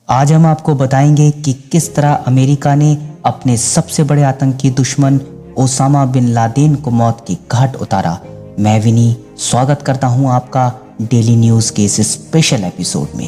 आज हम आपको बताएंगे कि किस तरह अमेरिका ने अपने सबसे बड़े आतंकी दुश्मन ओसामा बिन लादेन को मौत की घाट उतारा। मैं विनी स्वागत करता हूं आपका डेली न्यूज के इस स्पेशल एपिसोड में।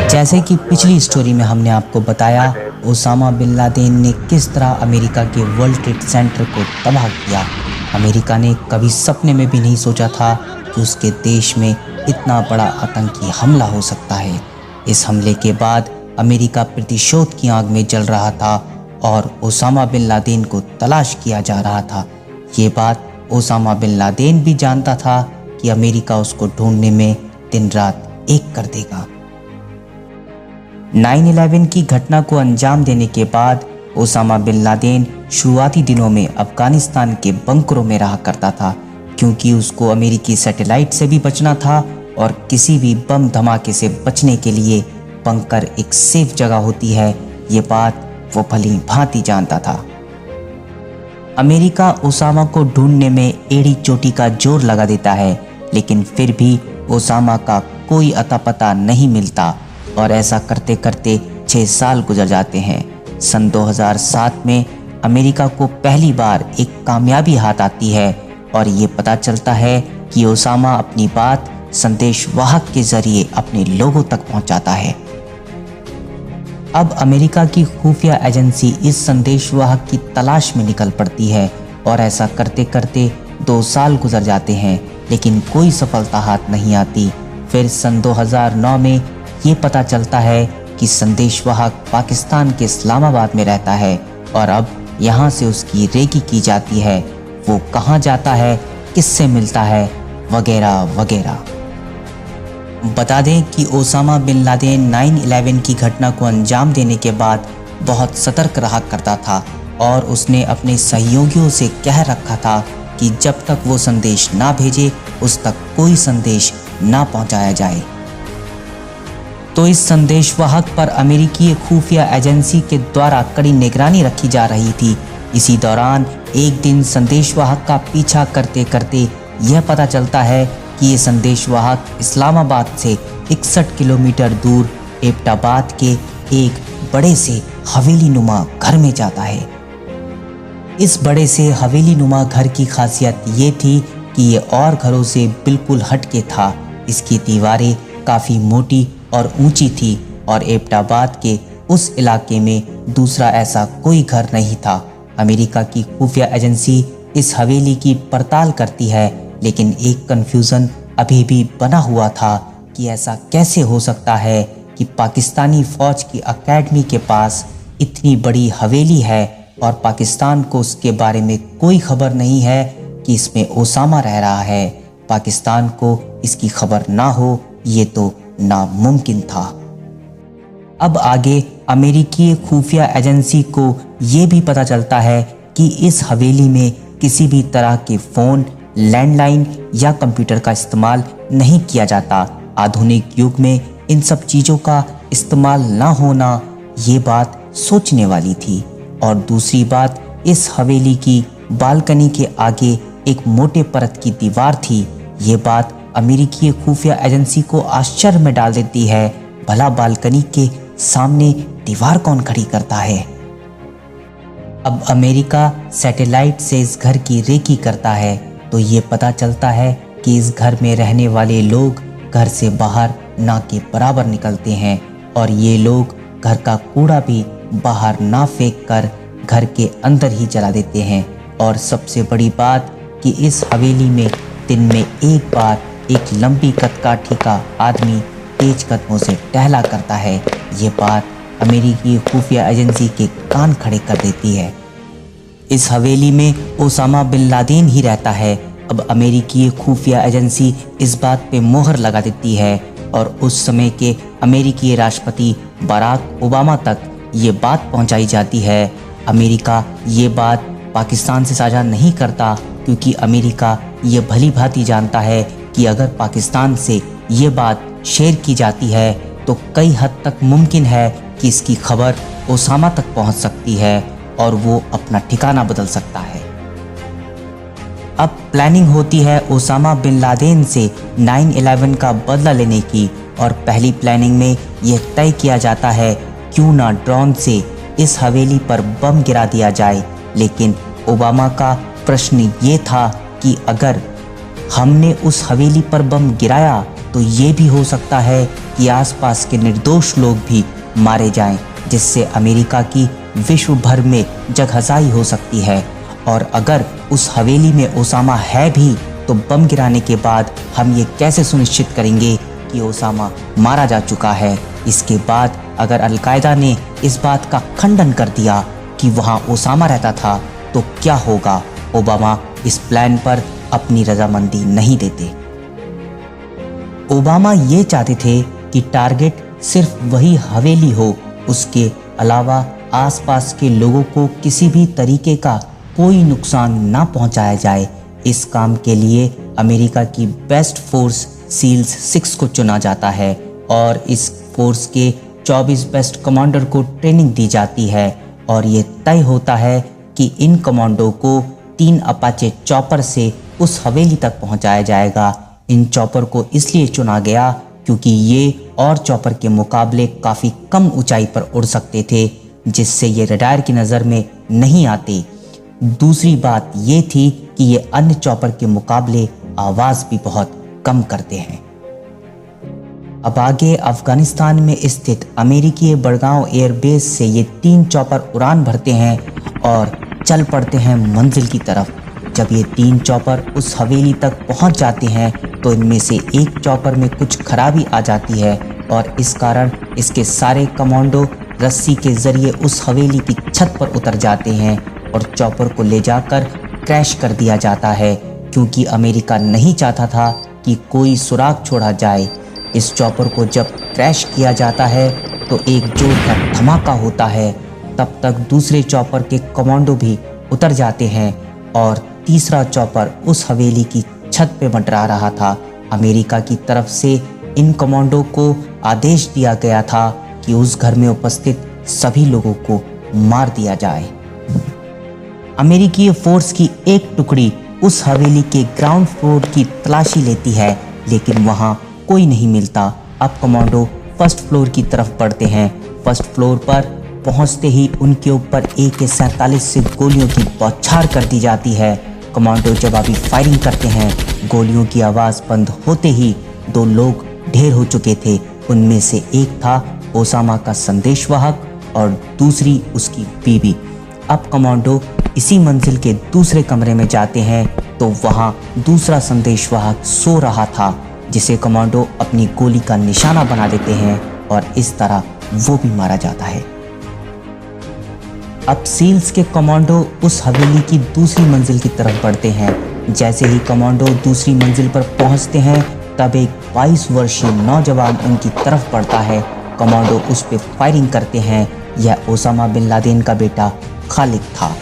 जैसे कि पिछली स्टोरी में हमने आपको बताया, ओसामा बिन लादेन ने किस तरह अमेरिका के वर्ल्ड ट्रेड सेंटर को तबाह किया। अमेरिका ने कभी सपने में भी नहीं सोचा था कि उसके देश में इतना बड़ा आतंकी हमला हो सकता है। इस हमले के बाद अमेरिका प्रतिशोध की आग में जल रहा था और ओसामा बिन लादेन को तलाश किया जा रहा था। ये बात ओसामा बिन लादेन भी जानता था कि अमेरिका उसको ढूंढने में दिन रात एक कर देगा। 9/11 की घटना को अंजाम देने के बाद ओसामा बिन लादेन शुरुआती दिनों में अफगानिस्तान के बंकरों में रहा करता था, क्योंकि उसको अमेरिकी सैटेलाइट से भी बचना था और किसी भी बम धमाके से बचने के लिए बंकर एक सेफ जगह होती है, ये बात वो भली भांति जानता था। अमेरिका ओसामा को ढूंढने में एड़ी चोटी का जोर लगा देता है, लेकिन फिर भी ओसामा का कोई अता पता नहीं मिलता और ऐसा करते करते 6 साल गुजर जाते हैं। सन 2007 में अमेरिका को पहली बार एक कामयाबी हाथ आती है और ये पता चलता है कि ओसामा अपनी बात संदेशवाहक के जरिए अपने लोगों तक पहुंचाता है। अब अमेरिका की खुफिया एजेंसी इस संदेशवाहक की तलाश में निकल पड़ती है और ऐसा करते करते 2 साल गुजर जाते हैं, लेकिन कोई सफलता हाथ नहीं आती। फिर सन 2009 में ये पता चलता है कि संदेशवाहक पाकिस्तान के इस्लामाबाद में रहता है और अब यहाँ से उसकी रेकी की जाती है। वो कहाँ जाता है, किससे मिलता है, वगैरह वगैरह। बता दें कि ओसामा बिन लादेन 9/11 की घटना को अंजाम देने के बाद बहुत सतर्क रहा करता था और उसने अपने सहयोगियों से कह रखा था कि जब तक वो संदेश ना भेजे उस तक कोई संदेश ना पहुंचाया जाए। तो इस संदेशवाहक पर अमेरिकी खुफिया एजेंसी के द्वारा कड़ी निगरानी रखी जा रही थी। इसी दौरान एक दिन संदेशवाहक का पीछा करते करते यह पता चलता है कि ये संदेशवाहक इस्लामाबाद से 61 किलोमीटर दूर एबटाबाद के एक बड़े से हवेली नुमा घर में जाता है। इस बड़े से हवेली नुमा घर की खासियत ये थी कि ये और घरों से बिल्कुल हटके था। इसकी दीवारें काफ़ी मोटी और ऊंची थी और एबटाबाद के उस इलाके में दूसरा ऐसा कोई घर नहीं था। अमेरिका की खुफिया एजेंसी इस हवेली की पड़ताल करती है, लेकिन एक कन्फ्यूज़न अभी भी बना हुआ था कि ऐसा कैसे हो सकता है कि पाकिस्तानी फ़ौज की अकेडमी के पास इतनी बड़ी हवेली है और पाकिस्तान को उसके बारे में कोई खबर नहीं है कि इसमें ओसामा रह रहा है। पाकिस्तान को इसकी खबर ना हो, ये तो नामुमकिन था। अब आगे अमेरिकी खुफिया एजेंसी को ये भी पता चलता है कि इस हवेली में किसी भी तरह के फ़ोन, लैंडलाइन या कंप्यूटर का इस्तेमाल नहीं किया जाता। आधुनिक युग में इन सब चीज़ों का इस्तेमाल ना होना ये बात सोचने वाली थी। और दूसरी बात, इस हवेली की बालकनी के आगे एक मोटे परत की दीवार थी। ये बात अमेरिकी खुफिया एजेंसी को आश्चर्य में डाल देती है। भला बालकनी के सामने दीवार कौन खड़ी करता है? अब अमेरिका सैटेलाइट से इस घर की रेकी करता है तो ये पता चलता है कि इस घर में रहने वाले लोग घर से बाहर ना के बराबर निकलते हैं और ये लोग घर का कूड़ा भी बाहर ना फेंक कर घर के अंदर ही जला देते हैं। और सबसे बड़ी बात कि इस हवेली में दिन में एक बार एक लंबी कदकाठी का आदमी तेज कदमों से टहला करता है। ये बात अमेरिकी खुफिया एजेंसी के कान खड़े कर देती है। इस हवेली में ओसामा बिन लादेन ही रहता है। अब अमेरिकी खुफिया एजेंसी इस बात पे मोहर लगा देती है और उस समय के अमेरिकी राष्ट्रपति बराक ओबामा तक ये बात पहुंचाई जाती है। अमेरिका ये बात पाकिस्तान से साझा नहीं करता, क्योंकि अमेरिका ये भली भांति जानता है कि अगर पाकिस्तान से ये बात शेयर की जाती है तो कई हद तक मुमकिन है कि इसकी खबर ओसामा तक पहुंच सकती है और वो अपना ठिकाना बदल सकता है। अब प्लानिंग होती है ओसामा बिन लादेन से 9/11 का बदला लेने की, और पहली प्लानिंग में यह तय किया जाता है क्यों ना ड्रोन से इस हवेली पर बम गिरा दिया जाए। लेकिन ओबामा का प्रश्न ये था कि अगर हमने उस हवेली पर बम गिराया तो ये भी हो सकता है कि आसपास के निर्दोष लोग भी मारे जाएं, जिससे अमेरिका की विश्व भर में जगहज़ाही हो सकती है। और अगर उस हवेली में ओसामा है भी तो बम गिराने के बाद हम ये कैसे सुनिश्चित करेंगे कि ओसामा मारा जा चुका है। इसके बाद अगर अलकायदा ने इस बात का खंडन कर दिया कि वहाँ ओसामा रहता था तो क्या होगा। ओबामा इस प्लान पर अपनी रजामंदी नहीं देते। ओबामा ये चाहते थे कि टारगेट सिर्फ वही हवेली हो, उसके अलावा आसपास के लोगों को किसी भी तरीके का कोई नुकसान ना पहुंचाया जाए। इस काम के लिए अमेरिका की बेस्ट फोर्स सील्स 6 को चुना जाता है और इस फोर्स के 24 बेस्ट कमांडर को ट्रेनिंग दी जाती है और ये तय होता है कि इन कमांडो को 3 अपाचे चॉपर से उस हवेली तक पहुंचाया जाएगा। इन चॉपर को इसलिए चुना गया क्योंकि ये और चॉपर के मुकाबले काफ़ी कम ऊंचाई पर उड़ सकते थे, जिससे ये रडार की नज़र में नहीं आते। दूसरी बात ये थी कि ये अन्य चॉपर के मुकाबले आवाज़ भी बहुत कम करते हैं। अब आगे अफगानिस्तान में स्थित अमेरिकी बड़गांव एयरबेस से ये 3 चॉपर उड़ान भरते हैं और चल पड़ते हैं मंजिल की तरफ। जब ये 3 चॉपर उस हवेली तक पहुंच जाते हैं तो इनमें से एक चॉपर में कुछ खराबी आ जाती है और इस कारण इसके सारे कमांडो रस्सी के जरिए उस हवेली की छत पर उतर जाते हैं और चॉपर को ले जाकर क्रैश कर दिया जाता है, क्योंकि अमेरिका नहीं चाहता था कि कोई सुराग छोड़ा जाए। इस चॉपर को जब क्रैश किया जाता है तो एक जोरदार धमाका होता है। तब तक दूसरे चॉपर के कमांडो भी उतर जाते हैं और तीसरा चॉपर उस हवेली की छत पे मंडरा रहा था। अमेरिका की तरफ से इन कमांडो को आदेश दिया गया था कि उस घर में उपस्थित सभी लोगों को मार दिया जाए। अमेरिकी फोर्स की एक टुकड़ी उस हवेली के ग्राउंड फ्लोर की तलाशी लेती है, लेकिन वहां कोई नहीं मिलता। अब कमांडो फर्स्ट फ्लोर की तरफ बढ़ते हैं। फर्स्ट फ्लोर पर पहुंचते ही उनके ऊपर AK-47 से गोलियों की बौछार कर दी जाती है। कमांडो जवाबी फायरिंग करते हैं। गोलियों की आवाज़ बंद होते ही 2 लोग ढेर हो चुके थे। उनमें से एक था ओसामा का संदेशवाहक और दूसरी उसकी बीवी। अब कमांडो इसी मंजिल के दूसरे कमरे में जाते हैं तो वहां दूसरा संदेशवाहक सो रहा था, जिसे कमांडो अपनी गोली का निशाना बना देते हैं और इस तरह वो भी मारा जाता है। अब सील्स के कमांडो उस हवेली की दूसरी मंजिल की तरफ बढ़ते हैं। जैसे ही कमांडो दूसरी मंजिल पर पहुंचते हैं तब एक 22 वर्षीय नौजवान उनकी तरफ बढ़ता है। कमांडो उस पर फायरिंग करते हैं। यह ओसामा बिन लादेन का बेटा खालिद था।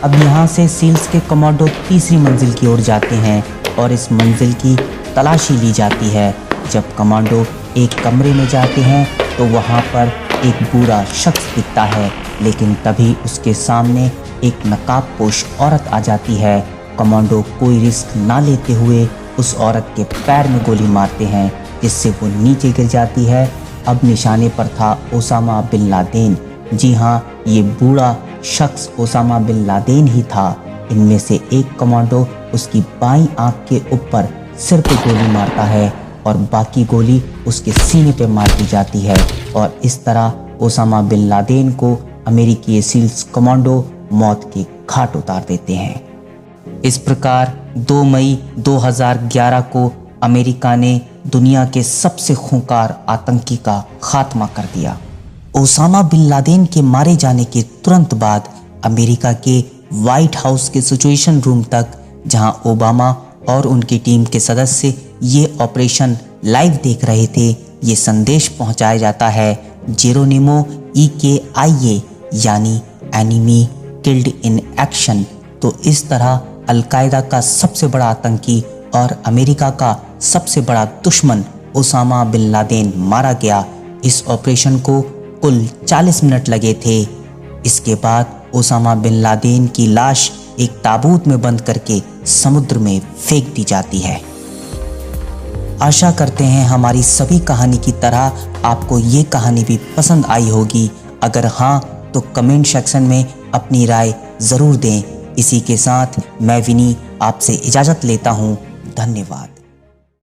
अब यहाँ से सील्स के कमांडो तीसरी मंजिल की ओर जाते हैं और इस मंजिल की तलाशी ली जाती है। जब कमांडो एक कमरे में जाते हैं तो वहाँ पर एक बूढ़ा शख्स दिखता है, लेकिन तभी उसके सामने एक नकाबपोश औरत आ जाती है। कमांडो कोई रिस्क ना लेते हुए उस औरत के पैर में गोली मारते हैं, जिससे वो नीचे गिर जाती है। अब निशाने पर था ओसामा बिन लादेन। जी हाँ, ये बूढ़ा शख्स ओसामा बिन लादेन ही था। इनमें से एक कमांडो उसकी बाईं आंख के ऊपर सिर पे गोली मारता है और बाकी गोली उसके सीने पे मार दी जाती है और इस तरह ओसामा बिन लादेन को अमेरिकी सील्स कमांडो मौत के घाट उतार देते हैं। इस प्रकार 2 मई 2011 को अमेरिका ने दुनिया के सबसे खूंखार आतंकी का खात्मा कर दिया। ओसामा बिन लादेन के मारे जाने के तुरंत बाद अमेरिका के व्हाइट हाउस के सिचुएशन रूम तक, जहां ओबामा और उनकी टीम के सदस्य ये ऑपरेशन लाइव देख रहे थे, ये संदेश पहुंचाया जाता है जेरोनिमो EKIA यानी एनिमी किल्ड इन एक्शन। तो इस तरह अलकायदा का सबसे बड़ा आतंकी और अमेरिका का सबसे बड़ा दुश्मन ओसामा बिन लादेन मारा गया। इस ऑपरेशन को कुल 40 मिनट लगे थे। इसके बाद ओसामा बिन लादेन की लाश एक ताबूत में बंद करके समुद्र में फेंक दी जाती है। आशा करते हैं हमारी सभी कहानी की तरह आपको ये कहानी भी पसंद आई होगी। अगर हाँ तो कमेंट सेक्शन में अपनी राय ज़रूर दें। इसी के साथ मैं विनी आपसे इजाज़त लेता हूँ। धन्यवाद।